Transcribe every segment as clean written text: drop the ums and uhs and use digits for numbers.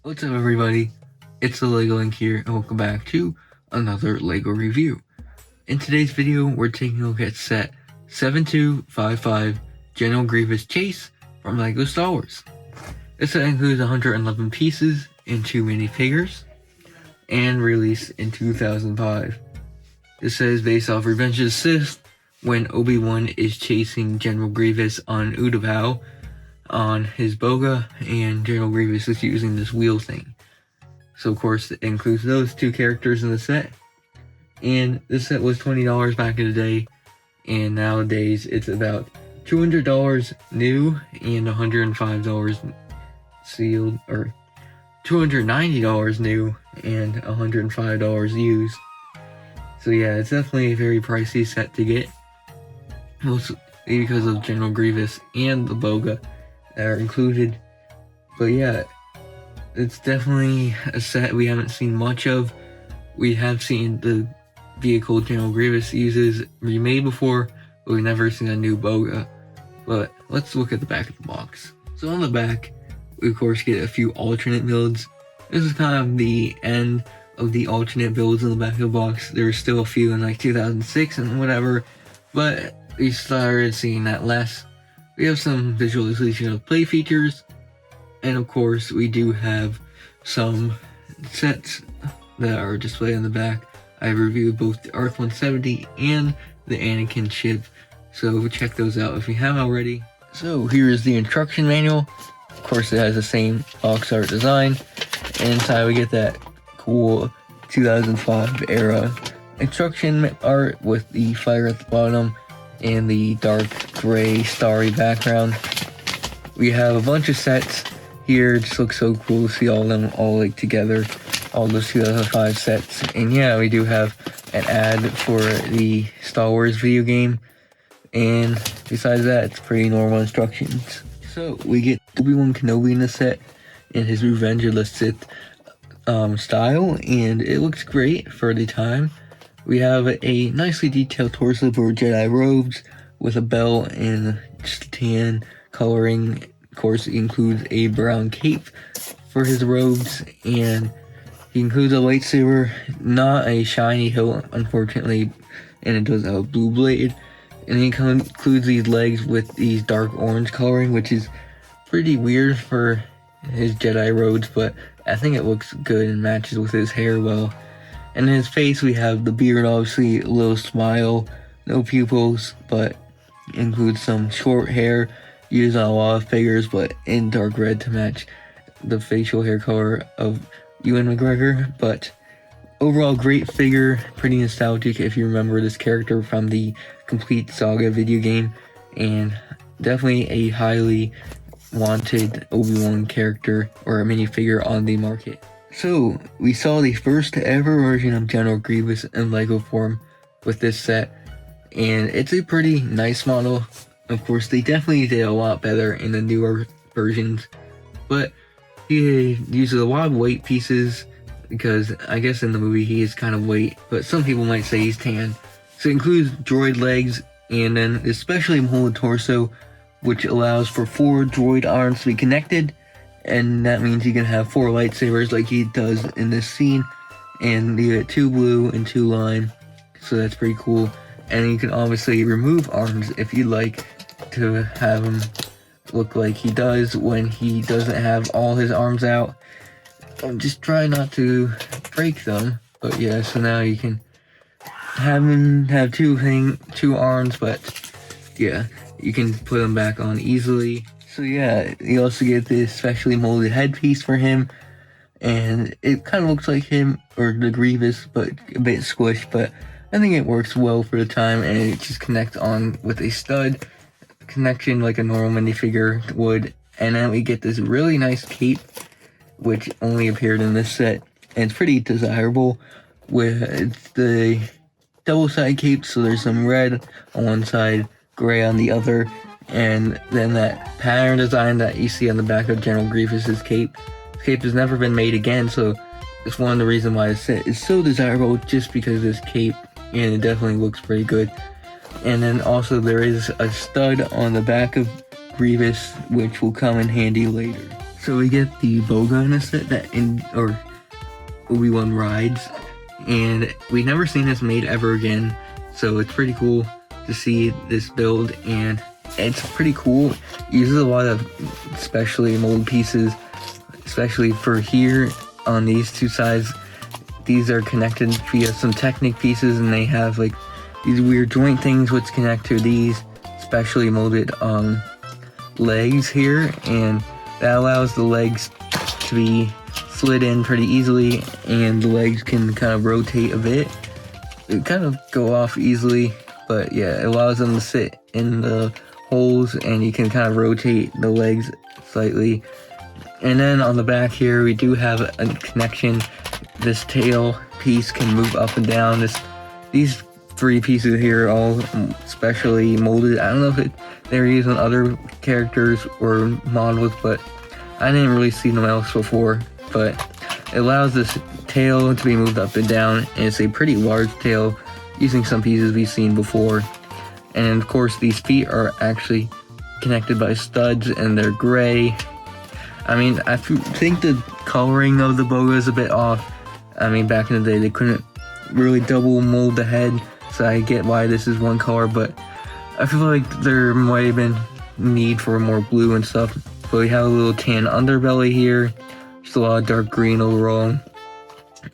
What's up everybody, it's the Lego Link here and welcome back to another Lego review. In today's video, we're taking a look at set 7255 General Grievous Chase from Lego Star Wars. This set includes 111 pieces and 2 minifigures and released in 2005. This set is based off Revenge of the Sith when Obi-Wan is chasing General Grievous on Utapau on his Boga, and General Grievous is using this wheel thing. So of course it includes those two characters in the set. And this set was $20 back in the day, and nowadays it's about $200 new and $105 sealed, or $290 new and $105 used. So yeah, it's definitely a very pricey set to get, mostly because of General Grievous and the Boga that are included. But yeah, it's definitely a set we haven't seen much of. We have seen the vehicle General Grievous uses remade before, but we've never seen a new Boga. But let's look at the back of the box. So on the back, we of course get a few alternate builds. This is kind of the end of the alternate builds in the back of the box. There were still a few in like 2006 and whatever, but we started seeing that less. We have some visualization of play features, and of course we do have some sets that are displayed on the back. I reviewed both the Earth 170 and the Anakin ship, so check those out if you haven't already. So here is the instruction manual. Of course it has the same box art design, and inside we get that cool 2005 era instruction art with the fire at the bottom and the dark gray starry background. We have a bunch of sets here. It just looks so cool to see all of them all like together, all those 2005 sets. And yeah, we do have an ad for the Star Wars video game, and besides that, it's pretty normal instructions. So we get Obi-Wan Kenobi in the set in his Revenge of the Sith style, and it looks great for the time. We have a nicely detailed torso for Jedi robes with a belt and just tan coloring. Of course, it includes a brown cape for his robes, and he includes a lightsaber, not a shiny hilt, unfortunately, and it does have a blue blade. And he includes these legs with these dark orange coloring, which is pretty weird for his Jedi robes, but I think it looks good and matches with his hair well. And in his face, we have the beard, obviously, a little smile, no pupils, but includes some short hair used on a lot of figures, but in dark red to match the facial hair color of Ewan McGregor. But overall, great figure, pretty nostalgic if you remember this character from the Complete Saga video game, and definitely a highly wanted Obi-Wan character or a minifigure on the market. So, we saw the first ever version of General Grievous in Lego form with this set, and it's a pretty nice model. Of course, they definitely did a lot better in the newer versions, but he uses a lot of weight pieces, because I guess in the movie he is kind of weight, but some people might say he's tan. So it includes droid legs, and then especially molded torso, which allows for 4 droid arms to be connected. And that means you can have 4 lightsabers like he does in this scene. And you get 2 blue and 2 lime. So that's pretty cool. And you can obviously remove arms if you like to have him look like he does when he doesn't have all his arms out. Just try not to break them. But yeah, so now you can have him have 2 arms, but yeah, you can put them back on easily. So yeah, you also get this specially molded headpiece for him, and it kind of looks like him, or the Grievous, but a bit squished, but I think it works well for the time, and it just connects on with a stud connection like a normal minifigure would. And then we get this really nice cape, which only appeared in this set, and it's pretty desirable, with it's the double-sided cape, so there's some red on one side, gray on the other, and then that pattern design that you see on the back of General Grievous's cape. This cape has never been made again, so it's one of the reasons why this set is so desirable, just because of this cape, and it definitely looks pretty good. And then also there is a stud on the back of Grievous, which will come in handy later. So we get the Boga in a set or Obi-Wan rides, and we've never seen this made ever again, so it's pretty cool to see this build, and it's pretty cool. It uses a lot of specially molded pieces, especially for here on these two sides. These are connected via some Technic pieces, and they have like these weird joint things which connect to these specially molded legs here, and that allows the legs to be slid in pretty easily, and the legs can kind of rotate a bit. They kind of go off easily, but yeah, it allows them to sit in the holes, and you can kind of rotate the legs slightly. And then on the back here, we do have a connection. This tail piece can move up and down. These three pieces here are all specially molded. I don't know if they're used on other characters or models, but I didn't really see them else before. But it allows this tail to be moved up and down, and it's a pretty large tail using some pieces we've seen before. And of course, these feet are actually connected by studs, and they're gray. I mean, I think the coloring of the Boga is a bit off. I mean, back in the day, they couldn't really double mold the head, so I get why this is one color, but I feel like there might have been need for more blue and stuff. But we have a little tan underbelly here, just a lot of dark green overall,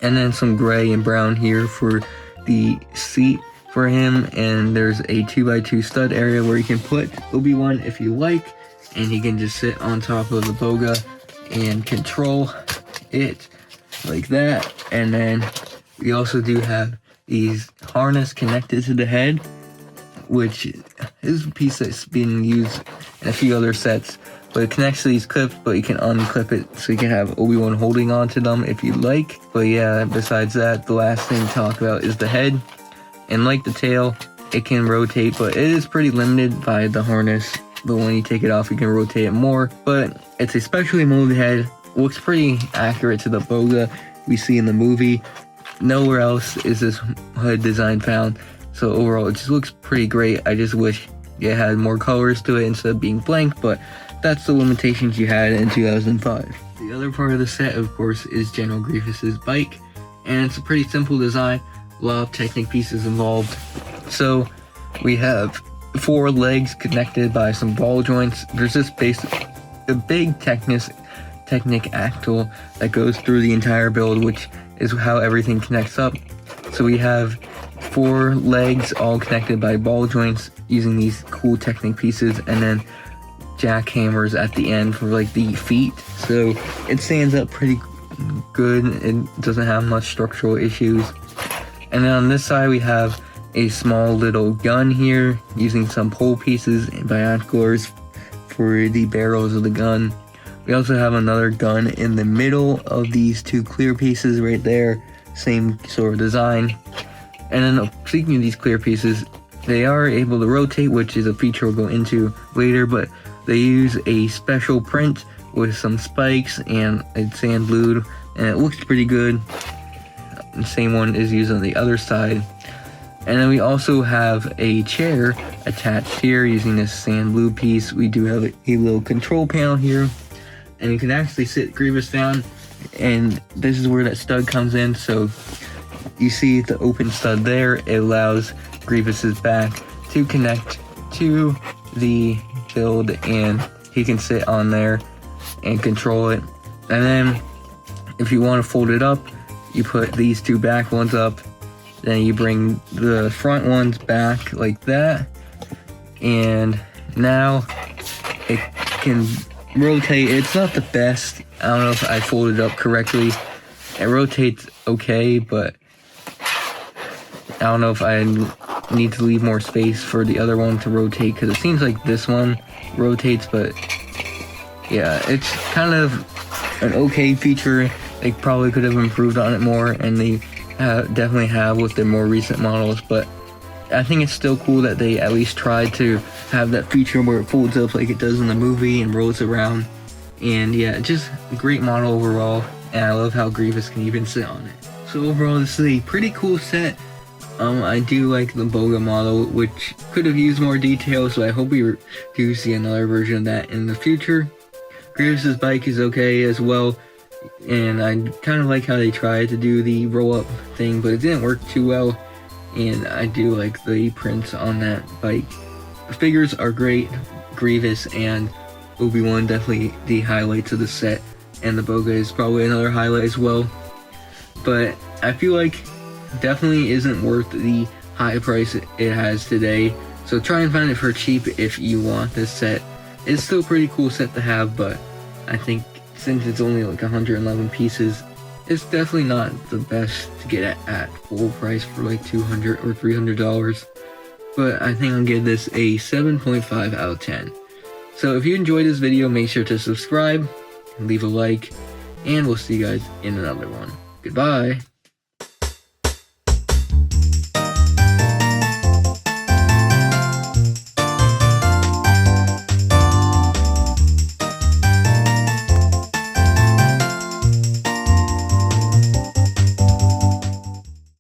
and then some gray and brown here for the seat for him. And there's a 2x2 stud area where you can put Obi-Wan if you like, and he can just sit on top of the Boga and control it like that. And then we also do have these harness connected to the head, which is a piece that's being used in a few other sets, but it connects to these clips, but you can unclip it so you can have Obi-Wan holding on to them if you like. But yeah, besides that, the last thing to talk about is the head. And like the tail, it can rotate, but it is pretty limited by the harness. But when you take it off, you can rotate it more. But it's a specially molded head. Looks pretty accurate to the Boga we see in the movie. Nowhere else is this hood design found. So overall, it just looks pretty great. I just wish it had more colors to it instead of being blank, but that's the limitations you had in 2005. The other part of the set, of course, is General Grievous's bike, and it's a pretty simple design. A lot of Technic pieces involved. So we have 4 legs connected by some ball joints. There's this a big Technic axle that goes through the entire build, which is how everything connects up. So we have 4 legs all connected by ball joints using these cool Technic pieces, and then jackhammers at the end for like the feet. So it stands up pretty good. It doesn't have much structural issues. And then on this side we have a small little gun here using some pole pieces and binoculars for the barrels of the gun. We also have another gun in the middle of these 2 clear pieces right there, same sort of design. And then speaking of these clear pieces, they are able to rotate, which is a feature we'll go into later, but they use a special print with some spikes and a sand blue, and it looks pretty good. The same one is used on the other side. And then we also have a chair attached here using this sand blue piece. We do have a little control panel here, and you can actually sit Grievous down, and this is where that stud comes in. So you see the open stud there. It allows Grievous's back to connect to the build, and he can sit on there and control it. And then if you want to fold it up, you put these 2 back ones up, then you bring the front ones back like that, and now it can rotate. It's not the best. I don't know if I folded it up correctly. It rotates okay, but I don't know if I need to leave more space for the other one to rotate, because it seems like this one rotates, but yeah, it's kind of an okay feature. They probably could have improved on it more, and they definitely have with their more recent models, but I think it's still cool that they at least tried to have that feature where it folds up like it does in the movie and rolls around. And yeah, just a great model overall, and I love how Grievous can even sit on it. So overall, this is a pretty cool set. I do like the Boga model, which could have used more detail, so I hope we do see another version of that in the future. Grievous's bike is okay as well, and I kind of like how they tried to do the roll-up thing, but it didn't work too well, and I do like the prints on that bike. The figures are great. Grievous and Obi-Wan definitely the highlights of the set, and the Boga is probably another highlight as well, but I feel like definitely isn't worth the high price it has today, so try and find it for cheap if you want this set. It's still a pretty cool set to have, but I think since it's only like 111 pieces, it's definitely not the best to get at full price for like $200 or $300. But I think I'll give this a 7.5 out of 10. So if you enjoyed this video, make sure to subscribe, leave a like, and we'll see you guys in another one. Goodbye!